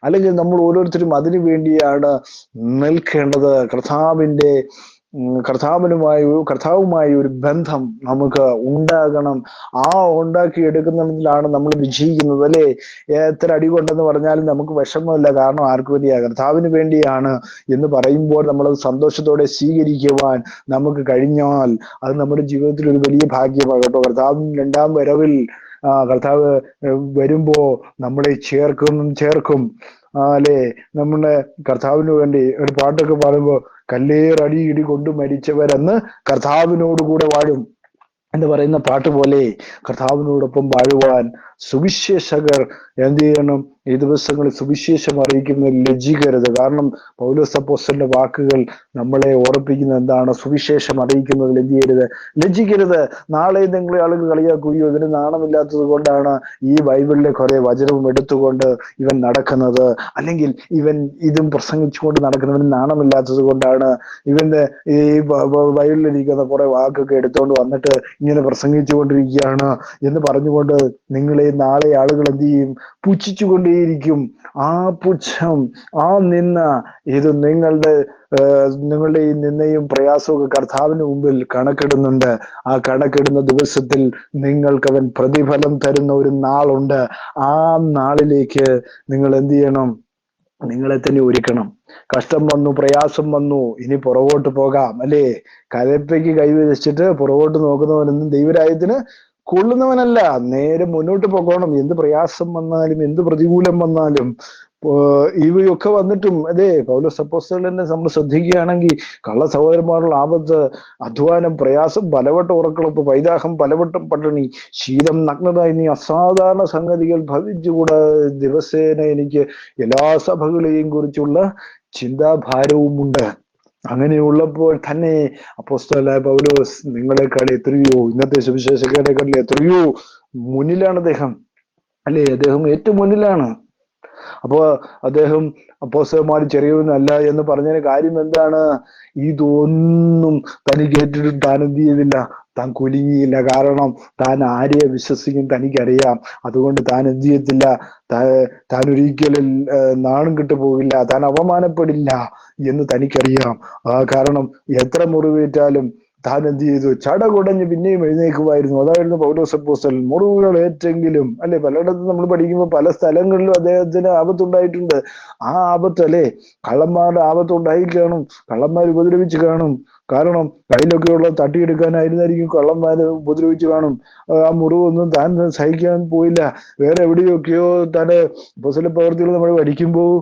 അല്ലെങ്കിൽ നമ്മൾ ഓരോരുത്തരും അതിനു വേണ്ടിയാണ് നിൽക്കേണ്ടത്. കർത്താവുമായി ഒരു ബന്ധം നമുക്ക് ഉണ്ടാകണം. ഉണ്ടാക്കിയെടുക്കുന്നതിലാണ് നമ്മൾ വിജയിക്കുന്നത്, അല്ലേ? എത്ര അടി കൊണ്ടെന്ന് പറഞ്ഞാലും നമുക്ക് വിഷമമില്ല. കാരണം ആർക്കു വേണ്ടിയാ? കർത്താവിന് വേണ്ടിയാണ് എന്ന് പറയുമ്പോൾ നമ്മൾ സന്തോഷത്തോടെ സ്വീകരിക്കുവാൻ നമുക്ക് കഴിഞ്ഞാൽ അത് നമ്മുടെ ജീവിതത്തിൽ ഒരു വലിയ ഭാഗ്യമാണ് കേട്ടോ. കർത്താവിന് 2ാം വരവിൽ കർത്താവ് വരുമ്പോ നമ്മളെ ചേർക്കും. അല്ലേ? നമ്മുടെ കർത്താവിന് വേണ്ടി ഒരു പാട്ടൊക്കെ പാടുമ്പോ, കല്ലേറടി ഇടി കൊണ്ട് മരിച്ചവരെന്ന് കർത്താവിനോട് കൂടെ വാഴും എന്ന് പറയുന്ന പാട്ട് പോലെ കർത്താവിനോടൊപ്പം വാഴുവാൻ സുവിശേഷകർ എന്ത് ചെയ്യണം? ഈ ദിവസങ്ങളിൽ സുവിശേഷം അറിയിക്കുന്നതിൽ ലജ്ജിക്കരുത്. കാരണം പൗലോസ് അപ്പോസ്തലന്റെ വാക്കുകൾ നമ്മളെ ഓർപ്പിക്കുന്ന എന്താണ്? സുവിശേഷം അറിയിക്കുന്നതിൽ എന്ത് ചെയ്യരുത്? ലജ്ജിക്കരുത്. നാളെ നിങ്ങളെ ആളുകൾ കളിയാക്കുകയോ ഇതിന് നാണമില്ലാത്തത് കൊണ്ടാണ് ഈ ബൈബിളിലെ കുറെ വചനവും എടുത്തുകൊണ്ട് ഇവൻ നടക്കുന്നത്, അല്ലെങ്കിൽ ഇതും പ്രസംഗിച്ചുകൊണ്ട് നടക്കുന്നവന് നാണമില്ലാത്തത് കൊണ്ടാണ് ഇവന്റെ ഈ ബൈബിളിലിരിക്കുന്ന കുറെ വാക്കൊക്കെ എടുത്തുകൊണ്ട് വന്നിട്ട് ഇങ്ങനെ പ്രസംഗിച്ചു കൊണ്ടിരിക്കുകയാണ് എന്ന് പറഞ്ഞുകൊണ്ട് നിങ്ങളെ നാളെ ആളുകൾ എന്ത് ചെയ്യും? പുച്ഛിച്ചുകൊണ്ടേയിരിക്കും. ആ പുച്ഛം, ആ നിന്ന, ഇത് നിങ്ങളുടെ ഈ നിന്നയും പ്രയാസവും കർത്താവിന് മുമ്പിൽ കണക്കിടുന്നുണ്ട്. ആ കണക്കിടുന്ന ദിവസത്തിൽ നിങ്ങൾക്കവൻ പ്രതിഫലം തരുന്ന ഒരു നാളുണ്ട്. ആ നാളിലേക്ക് നിങ്ങൾ എന്ത് ചെയ്യണം? നിങ്ങളെ തന്നെ ഒരുക്കണം. കഷ്ടം വന്നു, പ്രയാസം വന്നു, ഇനി പുറകോട്ട് പോകാം, അല്ലേ? കലപ്പയ്ക്ക് കൈവച്ചിട്ട് പുറകോട്ട് നോക്കുന്നവനൊന്നും ദൈവരാജ്യത്തിന് കൊള്ളുന്നവനല്ല. നേരെ മുന്നോട്ട് പോകണം. എന്ത് പ്രയാസം വന്നാലും, എന്ത് പ്രതികൂലം വന്നാലും, ഇവയൊക്കെ വന്നിട്ടും, അതെ, പൗലോസ് അപ്പോസ്തലനെ നമ്മൾ ശ്രദ്ധിക്കുകയാണെങ്കിൽ കള്ള സഹോദരന്മാരുള്ള ആപത്ത്, അധ്വാനം, പ്രയാസം, പലവട്ടം ഉറക്കളപ്പ്, പൈതാഹം, പലവട്ടം പട്ടിണി, ശീതം, നഗ്നത എന്നീ അസാധാരണ സംഗതികൾ ഭവിച്ചുകൂടാതെ ദിവസേന എനിക്ക് എല്ലാ സഭകളെയും കുറിച്ചുള്ള ചിന്താഭാരവുമുണ്ട്. അങ്ങനെയുള്ളപ്പോൾ തന്നെ അപ്പോസ്തലനായ പൗലോസ് നിങ്ങളെക്കാൾ എത്രയോ, ഇന്നത്തെ സുവിശേഷക്കാരെക്കാൾ എത്രയോ മുന്നിലാണ് അദ്ദേഹം, അല്ലേ? അദ്ദേഹം ഏറ്റവും മുന്നിലാണ്. അപ്പോ അദ്ദേഹം അപ്പോസ്തലന്മാർ ചെറിയവനല്ല എന്ന് പറഞ്ഞതിന് കാര്യം എന്താണ്? ഇതൊന്നും തനിക്ക് ഏറ്റിട്ട് താൻ എന്ത് ചെയ്തില്ല? താൻ കുലുങ്ങിയില്ല. കാരണം താൻ ആരെയെ വിശ്വസിക്കും തനിക്കറിയാം. അതുകൊണ്ട് താൻ എന്ത് ചെയ്യത്തില്ല, താൻ ഒരിക്കലും നാണം കെട്ടു പോകില്ല, താൻ അപമാനപ്പെടില്ല എന്ന് തനിക്കറിയാം. കാരണം എത്ര മുറിവേറ്റാലും താൻ എന്ത് ചെയ്തു, ചടകുടഞ്ഞ് പിന്നെയും എഴുന്നേക്കുമായിരുന്നു. അതായിരുന്നു പൗലോസ് അപ്പോസ്തലൻ. മുറിവുകൾ ഏറ്റെങ്കിലും അല്ലെ, പലയിടത്തും നമ്മൾ പഠിക്കുമ്പോൾ പല സ്ഥലങ്ങളിലും അദ്ദേഹത്തിന് ആപത്തുണ്ടായിട്ടുണ്ട്. ആ ആപത്ത് അല്ലെ, കള്ളന്മാരുടെ ആപത്തുണ്ടായി കാണും, കള്ളന്മാർ ഉപദ്രവിച്ച് കാണും. കാരണം കയ്യിലൊക്കെയുള്ള തട്ടിയെടുക്കാനായിരുന്നായിരിക്കും കള്ളന്മാര് ഉപദ്രവിച്ച് കാണും. ആ മുറിവൊന്നും താൻ സഹിക്കാൻ പോയില്ല. വേറെ എവിടെയൊക്കെയോ തന്നെ അപ്പോസ്തല പ്രവൃത്തികൾ നമ്മൾ പഠിക്കുമ്പോൾ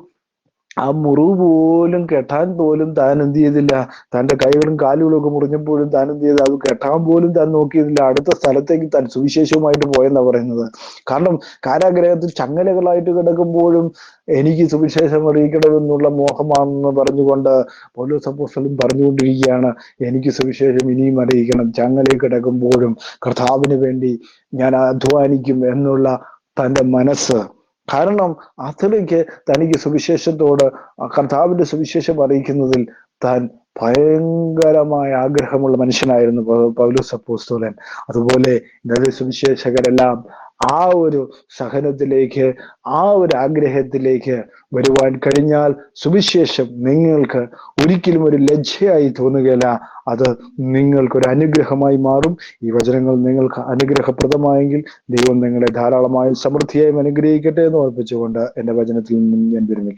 ആ മുറിവ് പോലും കെട്ടാൻ പോലും താൻ എന്ത് ചെയ്തില്ല. തന്റെ കൈകളും കാലുകളും ഒക്കെ മുറിഞ്ഞപ്പോഴും താൻ എന്ത് ചെയ്ത്, അത് കെട്ടാൻ പോലും താൻ നോക്കിയതില്ല. അടുത്ത സ്ഥലത്തേക്ക് താൻ സുവിശേഷവുമായിട്ട് പോയെന്നാ പറയുന്നത്. കാരണം കാരാഗ്രഹത്തിൽ ചങ്ങലകളായിട്ട് കിടക്കുമ്പോഴും എനിക്ക് സുവിശേഷം അറിയിക്കണമെന്നുള്ള മോഹമാണെന്ന് പറഞ്ഞുകൊണ്ട് പൗലോസ് അപ്പോസ്തലൻ പറഞ്ഞുകൊണ്ടിരിക്കുകയാണ്, എനിക്ക് സുവിശേഷം ഇനിയും അറിയിക്കണം. ചങ്ങലയിൽ കിടക്കുമ്പോഴും കർത്താവിന് വേണ്ടി ഞാൻ അധ്വാനിക്കും എന്നുള്ള തന്റെ മനസ്സ്. കാരണം അത്രയ്ക്ക് തനിക്ക് സുവിശേഷത്തോട്, കർത്താവിന്റെ സുവിശേഷം അറിയിക്കുന്നതിൽ താൻ ഭയങ്കരമായ ആഗ്രഹമുള്ള മനുഷ്യനായിരുന്നു പൗലോസ് അപ്പോസ്തലൻ. അതുപോലെ ഇന്നത്തെ സുവിശേഷകരെല്ലാം ആ ഒരു സഹനത്തിലേക്ക്, ആ ഒരു ആഗ്രഹത്തിലേക്ക് വരുവാൻ കഴിഞ്ഞാൽ സുവിശേഷം നിങ്ങൾക്ക് ഒരിക്കലും ഒരു ലജ്ജയായി തോന്നുകയില്ല. അത് നിങ്ങൾക്കൊരു അനുഗ്രഹമായി മാറും. ഈ വചനങ്ങൾ നിങ്ങൾക്ക് അനുഗ്രഹപ്രദമായെങ്കിൽ ദൈവം നിങ്ങളെ ധാരാളമായി സമൃദ്ധിയായും അനുഗ്രഹിക്കട്ടെ എന്ന് ഓർപ്പിച്ചുകൊണ്ട് എന്റെ വചനത്തിൽ നിന്നും ഞാൻ വിരമിക്കുന്നു.